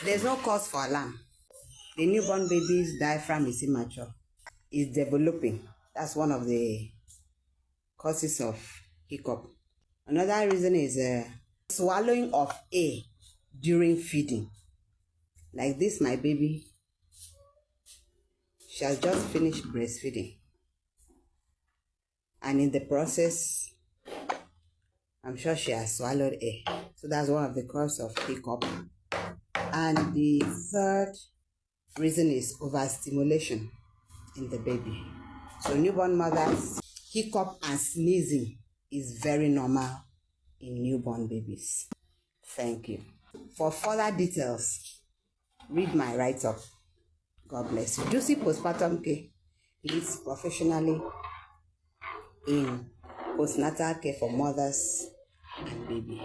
There's no cause for alarm. The newborn baby's diaphragm is immature. It's developing. That's one of the causes of hiccup. Another reason is swallowing of air during feeding. Like this, my baby, she has just finished breastfeeding. And in the process, I'm sure she has swallowed air. So that's one of the causes of hiccup. And the third reason is overstimulation in the baby. So newborn mothers, hiccup and sneezing is very normal in newborn babies. Thank you. For further details, read my write-up. God bless you. Juicy postpartum care leads professionally in postnatal care for mothers and baby.